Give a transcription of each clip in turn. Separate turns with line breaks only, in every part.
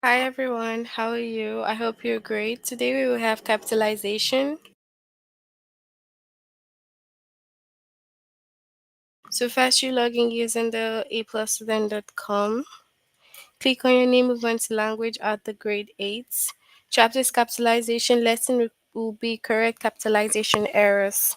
Hi everyone, how are you? I hope you're great. Today we will have capitalization. So first you log in using the aplusstudent.com. Click on your name, move on to language at the grade 8. Chapters capitalization lesson will be correct capitalization errors.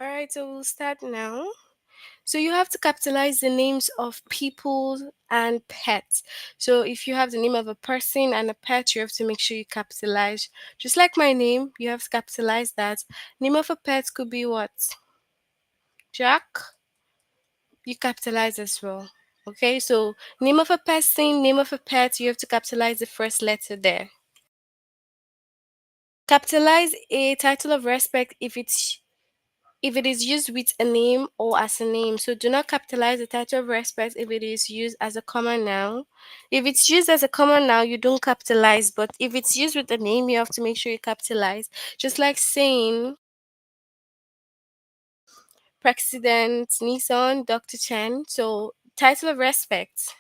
Alright, so we'll start now. So you have to capitalize the names of people and pets. So if you have the name of a person and a pet, you have to make sure you capitalize. Just like my name, you have to capitalize that. Name of a pet could be what? Jack. You capitalize as well. Okay, so name of a person, name of a pet, you have to capitalize the first letter there. Capitalize a title of respect if it is used with a name or as a name. So do not capitalize the title of respect if it is used as a common noun. If it's used as a common noun, you don't capitalize, but if it's used with a name, you have to make sure you capitalize. Just like saying President Nissan, Dr. Chen. So title of respect.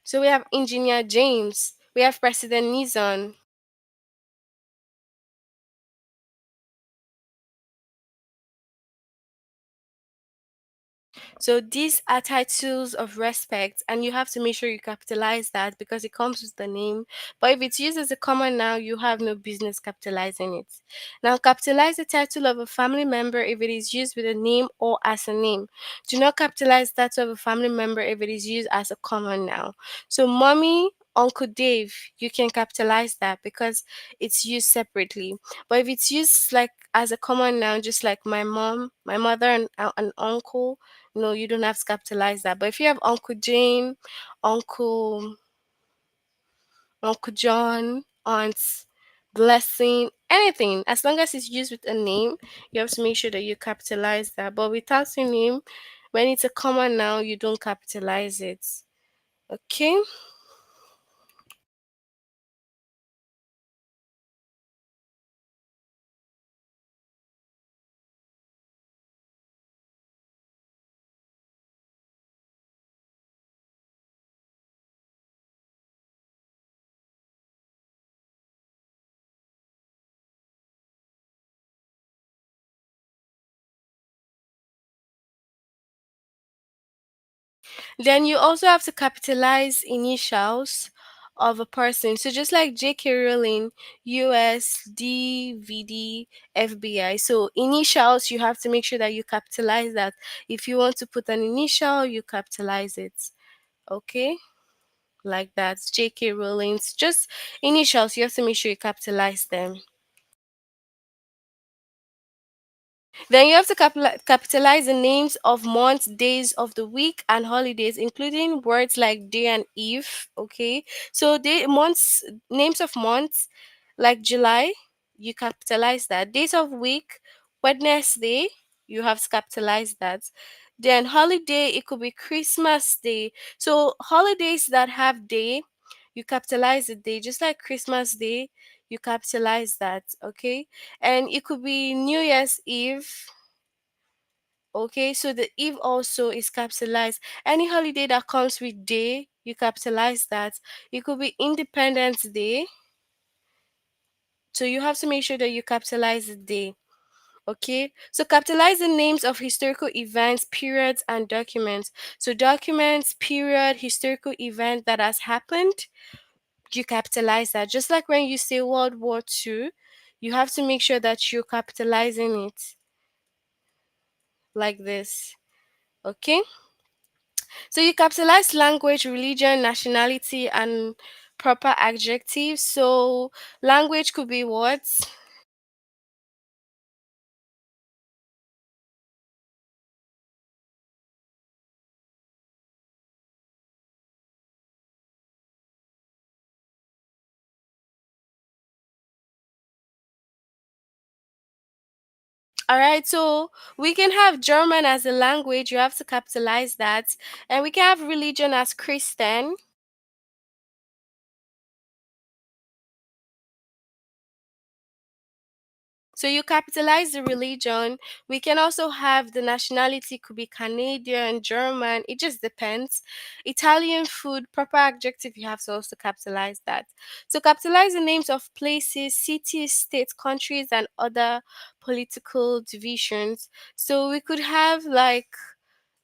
So we have Engineer James. We have President Nizon. So these are titles of respect, and you have to make sure you capitalize that because it comes with the name. But if it's used as a common noun, you have no business capitalizing it. Now, capitalize the title of a family member if it is used with a name or as a name. Do not capitalize that of a family member if it is used as a common noun. So, mommy, Uncle Dave, you can capitalize that because it's used separately. But if it's used like as a common noun, just like my mom, my mother, and an uncle, no, you don't have to capitalize that. But if you have Uncle Jane, Uncle Uncle John, Aunt Blessing, anything, as long as it's used with a name, you have to make sure that you capitalize that. But without a name, when it's a common noun, you don't capitalize it. Okay. Then you also have to capitalize initials of a person. So just like J.K. Rowling, US, DVD, FBI. So initials, you have to make sure that you capitalize that. If you want to put an initial, you capitalize it. Okay. like that. JK Rowling's, just initials. You have to make sure you capitalize them. Then you have to capitalize the names of months, days of the week, and holidays, including words like day and eve. Okay, so day months, names of months like July, you capitalize that. Days of week, Wednesday, you have to capitalize that. Then holiday, it could be Christmas Day. So holidays that have day, you capitalize the day, just like Christmas Day, you capitalize that. Okay, and it could be New Year's Eve. Okay, so the eve also is capitalized. Any holiday that comes with day, you capitalize that. It could be Independence Day, so you have to make sure that you capitalize the day. Okay, so capitalize the names of historical events, periods, and documents. So documents, period, historical event that has happened, you capitalize that. Just like when you say World War II, you have to make sure that you're capitalizing it like this. Okay, so you capitalize language, religion, nationality, and proper adjectives. So language could be what? All right, so we can have German as a language. You have to capitalize that. And we can have religion as Christian. So you capitalize the religion. We can also have the nationality, could be Canadian, German. It just depends. Italian food, proper adjective, you have to also capitalize that. So capitalize the names of places, cities, states, countries, and other political divisions. So we could have like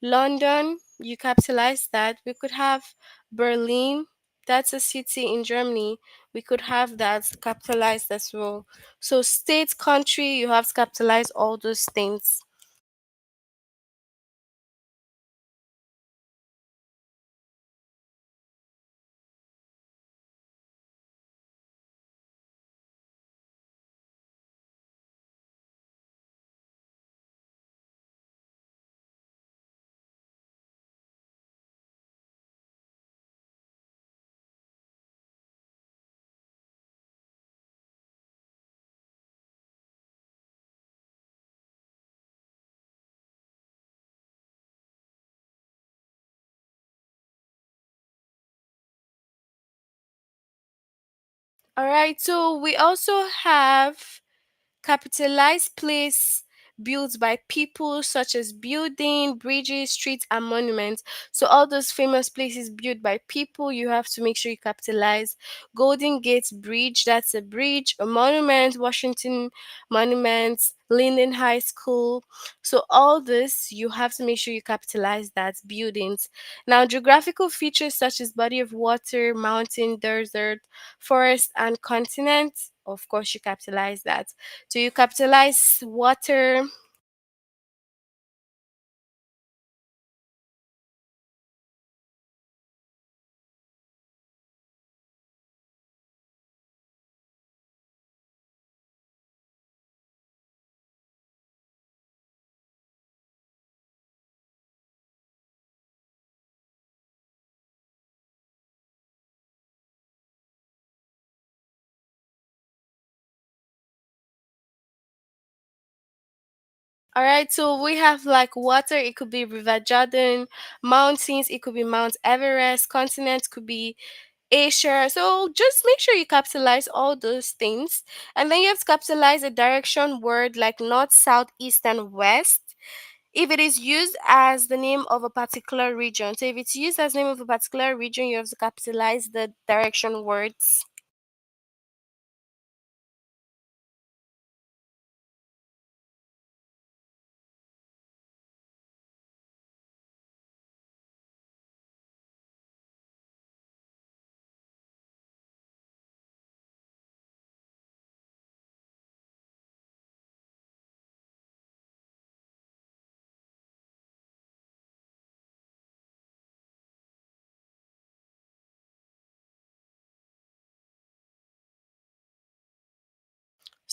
London, you capitalize that. We could have Berlin, that's a city in Germany. We could have that capitalized as well. So, state, country, you have to capitalize all those things. All right, so we also have capitalized place built by people such as building, bridges, streets, and monuments. So all those famous places built by people, you have to make sure you capitalize. Golden Gate Bridge, that's a bridge. A monument, Washington Monument, Linden High School. So all this, you have to make sure you capitalize that buildings. Now, geographical features such as body of water, mountain, desert, forest, and continent, of course, you capitalize that. So you capitalize water. All right, so we have like water, it could be River Jordan, mountains, it could be Mount Everest, continent could be Asia. So just make sure you capitalize all those things. And then you have to capitalize a direction word like north, south, east, and west. If it is used as the name of a particular region. So if it's used as name of a particular region, you have to capitalize the direction words.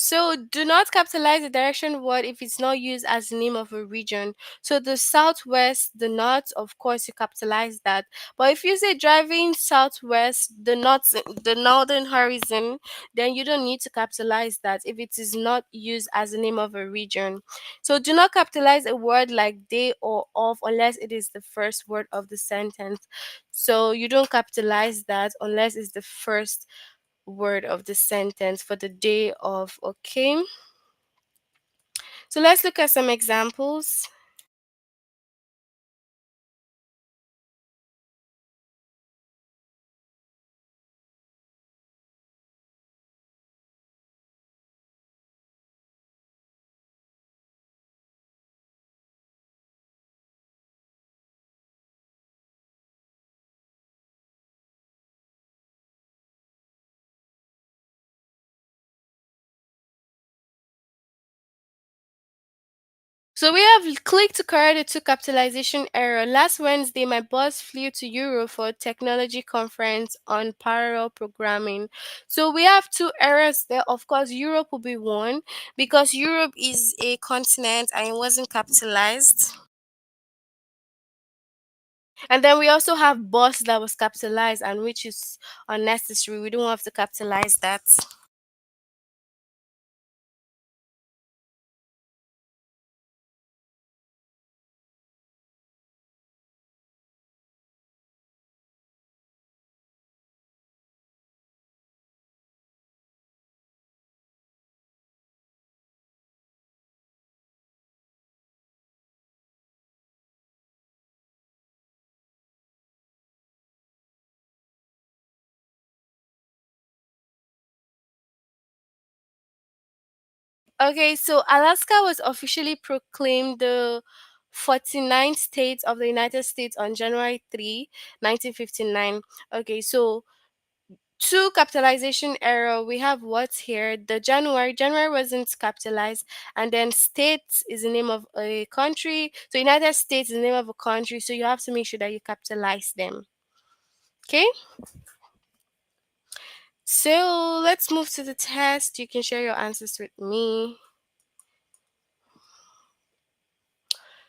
So do not capitalize the direction word if it's not used as the name of a region. So the southwest, the north, of course you capitalize that. But if you say driving southwest, the northern horizon, then you don't need to capitalize that if it is not used as the name of a region. So do not capitalize a word like day or of unless it is the first word of the sentence. So you don't capitalize that unless it's the first word of the sentence for the day of. Okay, so let's look at some examples. So we have click to correct the two capitalization error. Last Wednesday, my boss flew to Europe for a technology conference on parallel programming. So we have two errors there. Of course, Europe will be one because Europe is a continent and it wasn't capitalized. And then we also have boss that was capitalized and which is unnecessary. We don't have to capitalize that. Okay, so Alaska was officially proclaimed the 49th state of the United States on January 3, 1959. Okay, so two capitalization error. We have what's here. The January wasn't capitalized, and then state is the name of a country. So United States is the name of a country. So you have to make sure that you capitalize them. Okay, so let's move to the test. You can share your answers with me.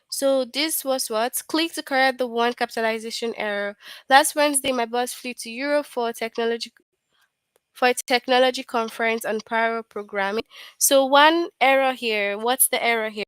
So this was what? Click to correct the one capitalization error. Last Wednesday, my boss flew to Europe for a technology conference on parallel programming. So one error here. What's the error here?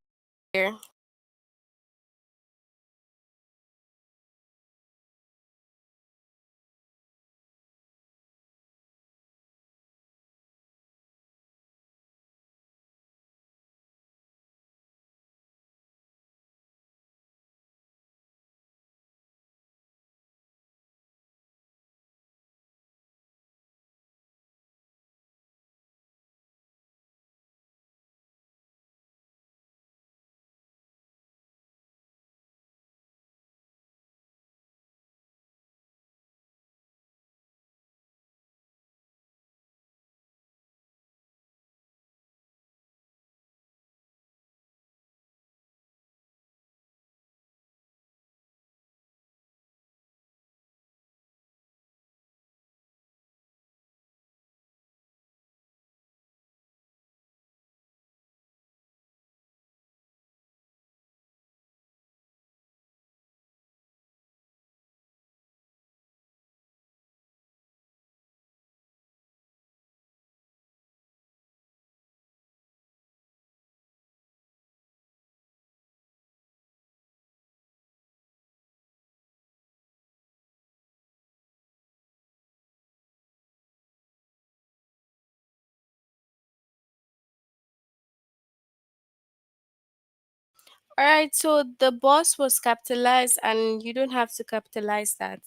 All right, so the boss was capitalized and you don't have to capitalize that.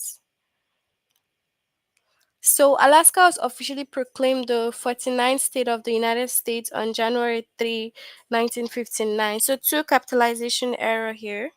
So Alaska was officially proclaimed the 49th state of the United States on January 3, 1959. So two capitalization error here.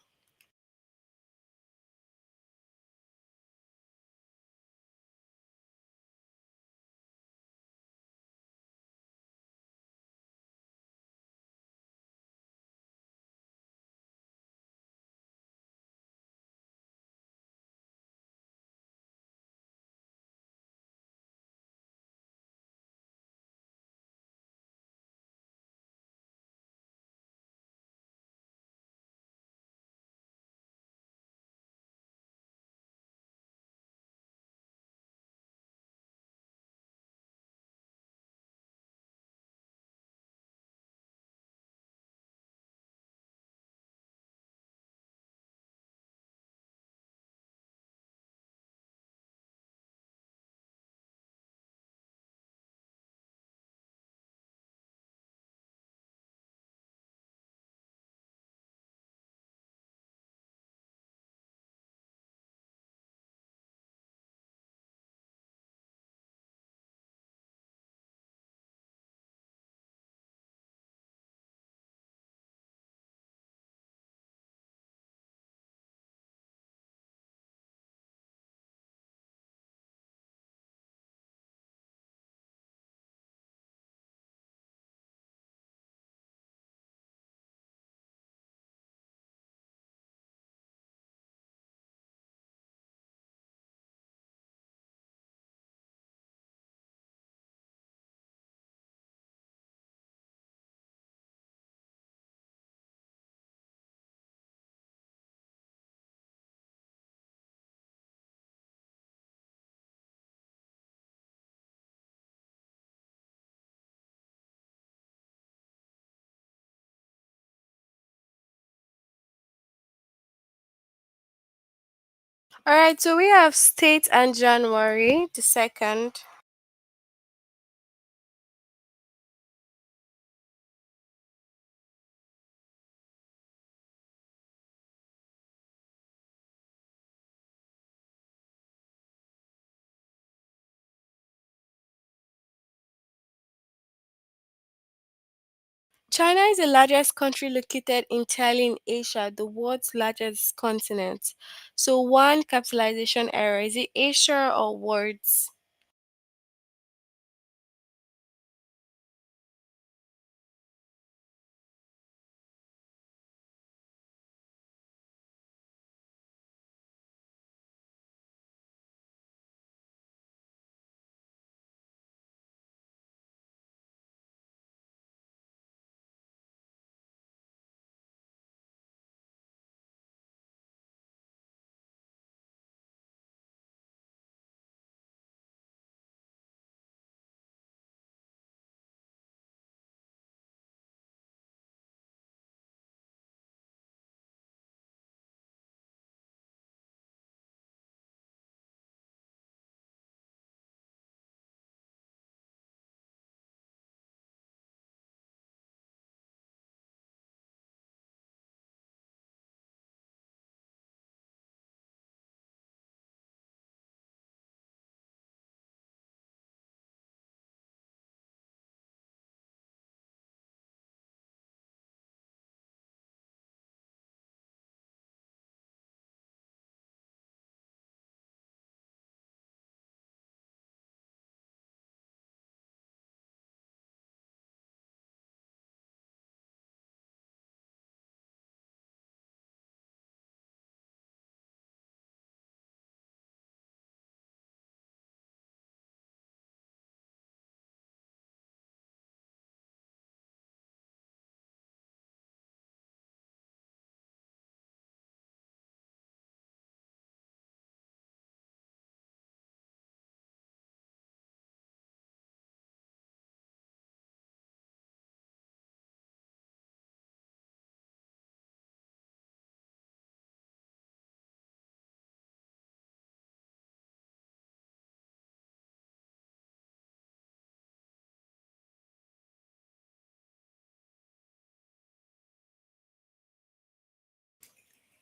All right, so we have state and January the 2nd. China is the largest country located entirely in Asia, the world's largest continent. So, one capitalization error, is it Asia or words?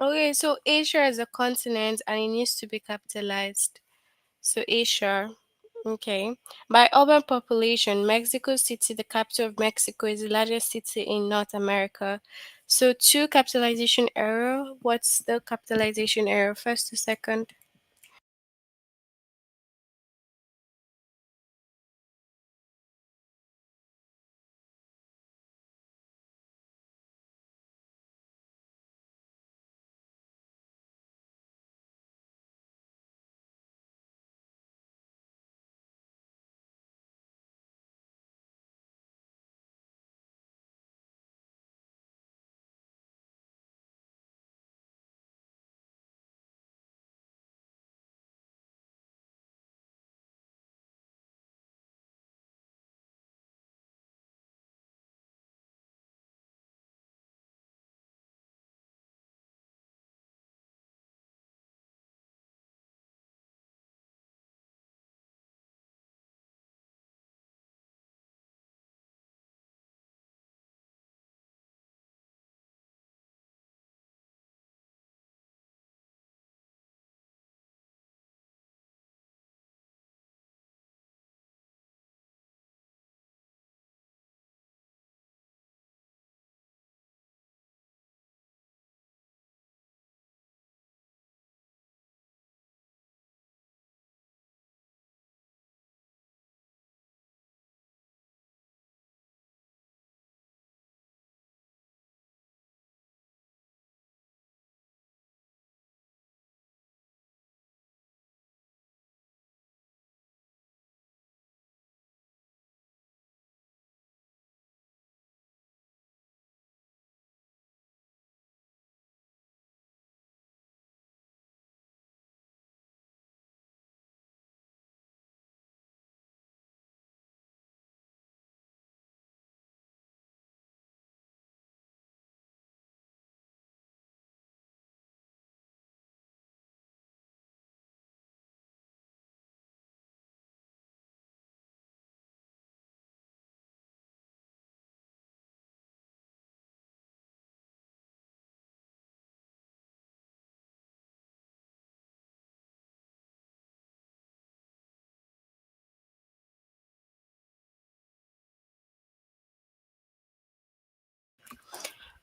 Okay, so Asia is a continent and it needs to be capitalized. So, Asia. Okay. By urban population, Mexico City, the capital of Mexico, is the largest city in North America. So, two capitalization error. What's the capitalization error? First to second.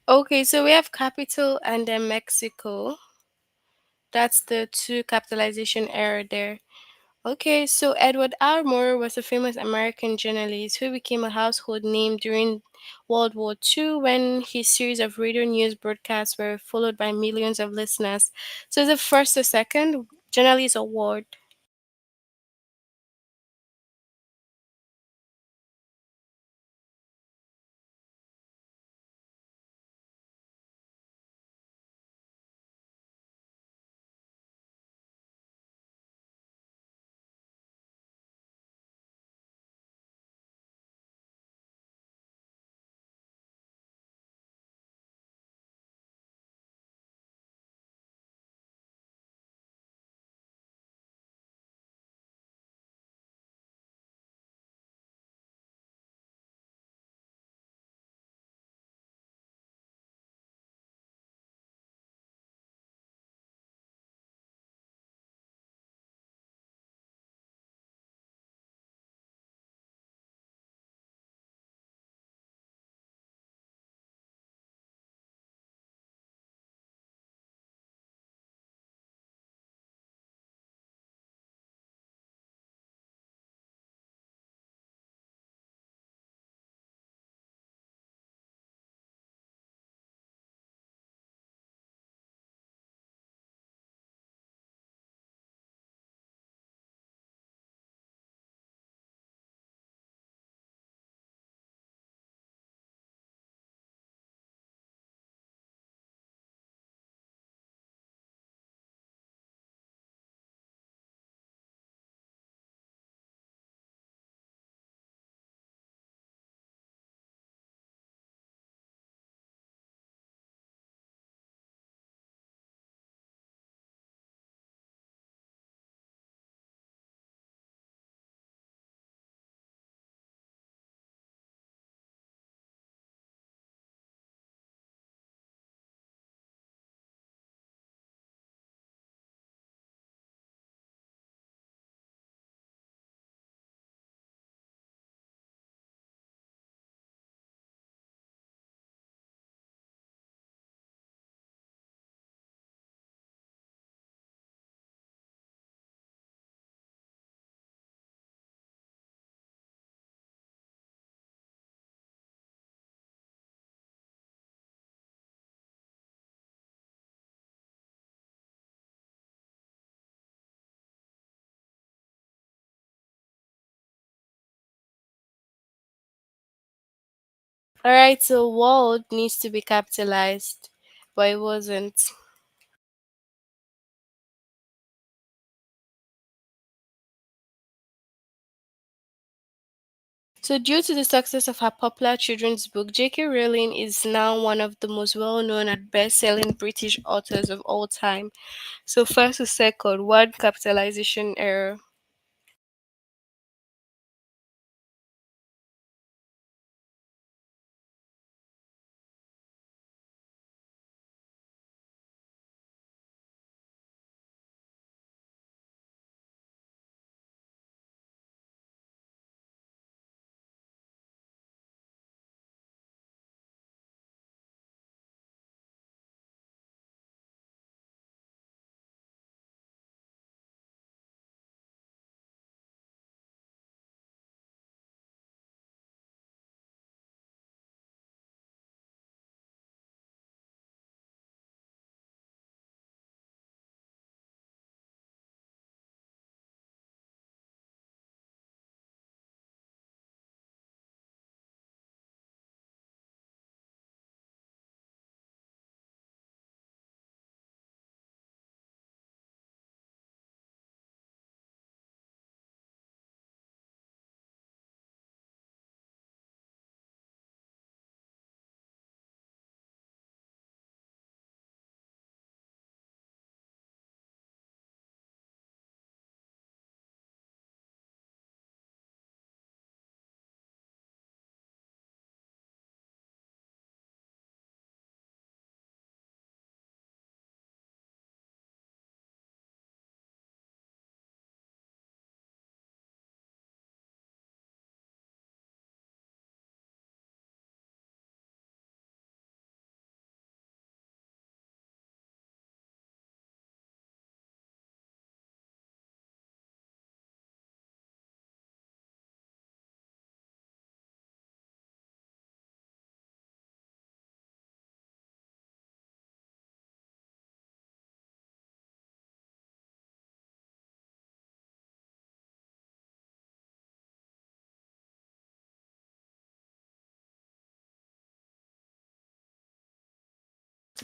Okay, so we have capital and then Mexico. That's the two capitalization error there. Okay, so Edward R. Murrow was a famous American journalist who became a household name during World War II when his series of radio news broadcasts were followed by millions of listeners. So the first or second journalist award. Alright, so world needs to be capitalized, but it wasn't. So, due to the success of her popular children's book, J.K. Rowling is now one of the most well known and best selling British authors of all time. So, first to second, word capitalization error.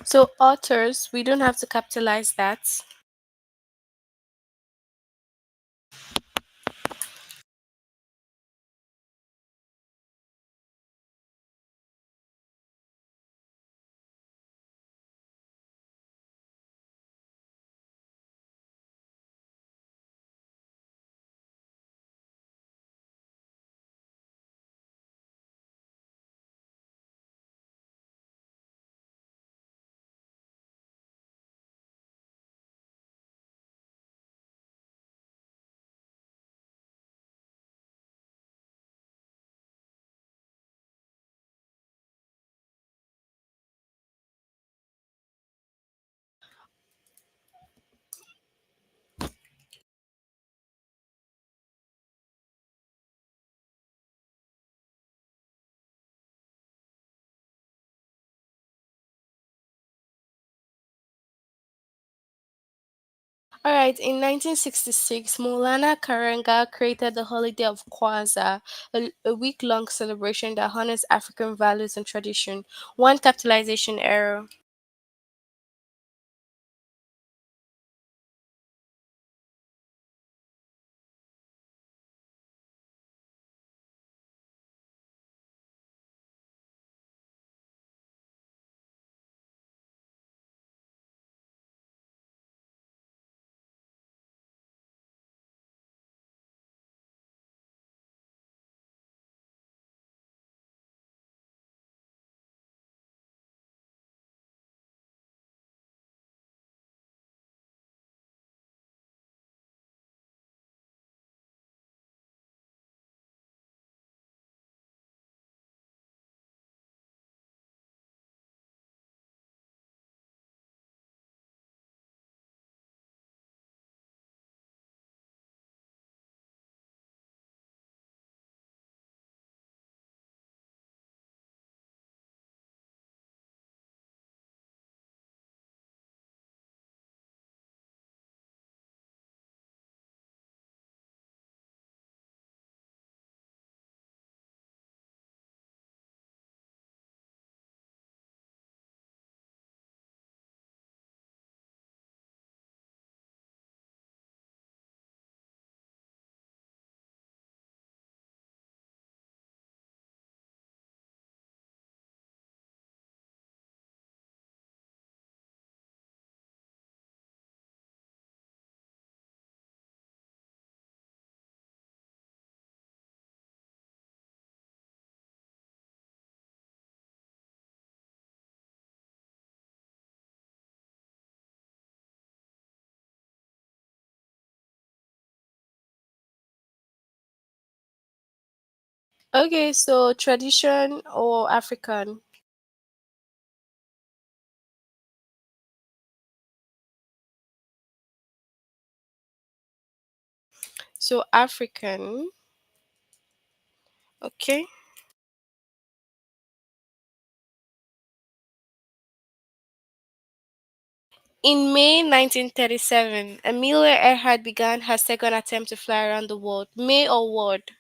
So authors, we don't have to capitalize that. All right, in 1966, Maulana Karanga created the holiday of Kwanzaa, a week-long celebration that honors African values and tradition. One capitalization error. Okay, so tradition or African. So African. Okay. In May 1937, Amelia Earhart began her second attempt to fly around the world. May or word?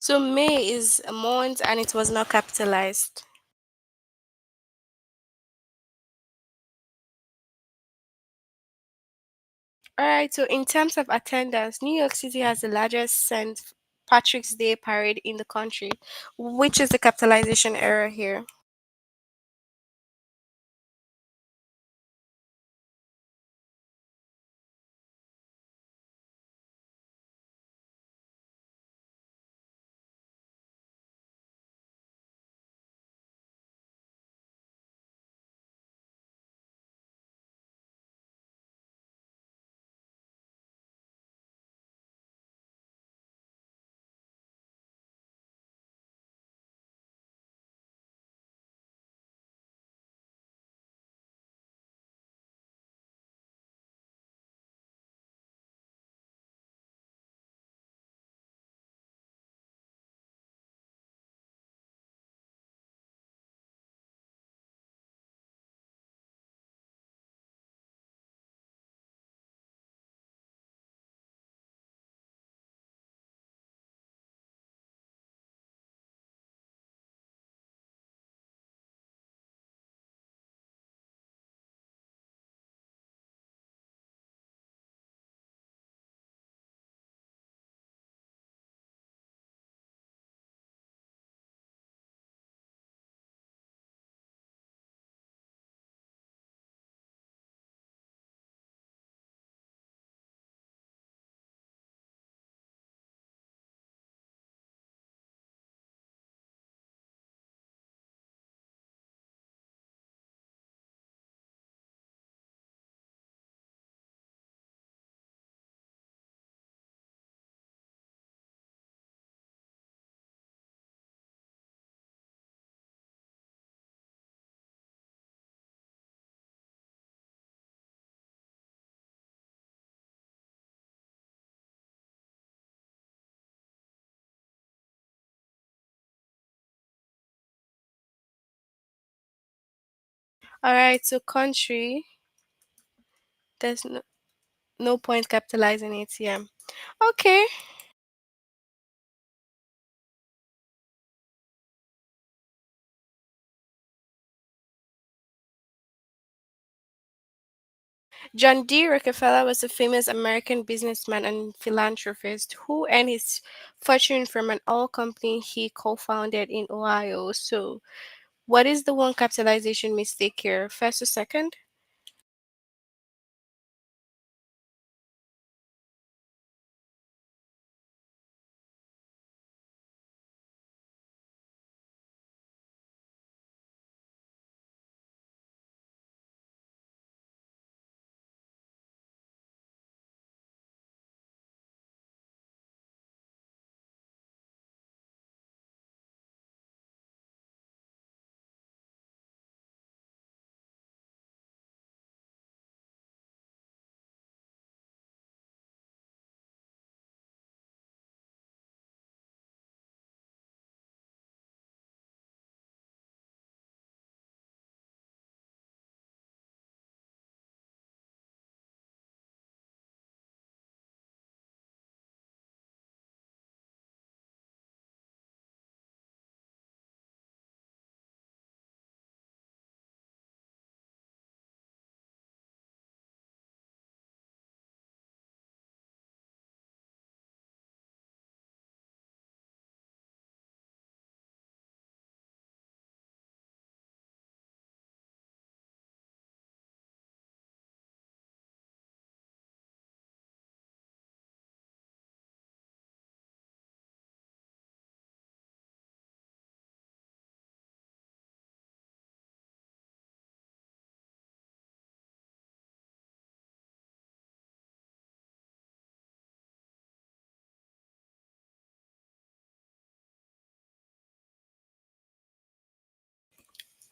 So May is a month and it was not capitalized. All right, so in terms of attendance, New York City has the largest St. Patrick's Day parade in the country, which is the capitalization error here. All right, so country, there's no point capitalizing it here. Okay. John D. Rockefeller was a famous American businessman and philanthropist who earned his fortune from an oil company he co founded in Ohio. So, what is the one capitalization mistake here? First or second?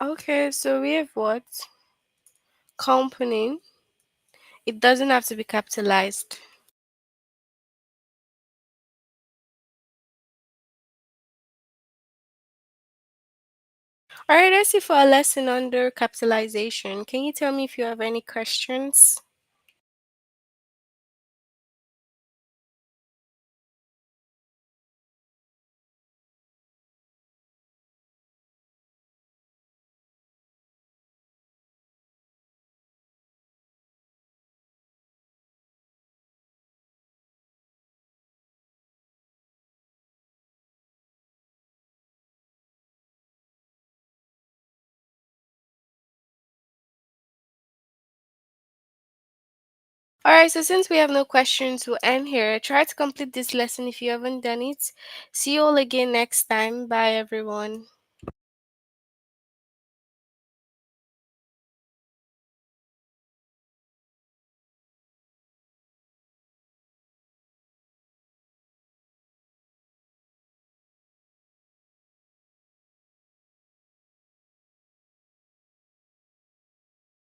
Okay, so we have what? Company. It doesn't have to be capitalized. All right, let's see for a lesson under capitalization. Can you tell me if you have any questions? All right, so since we have no questions, we'll end here. Try to complete this lesson if you haven't done it. See you all again next time. Bye, everyone.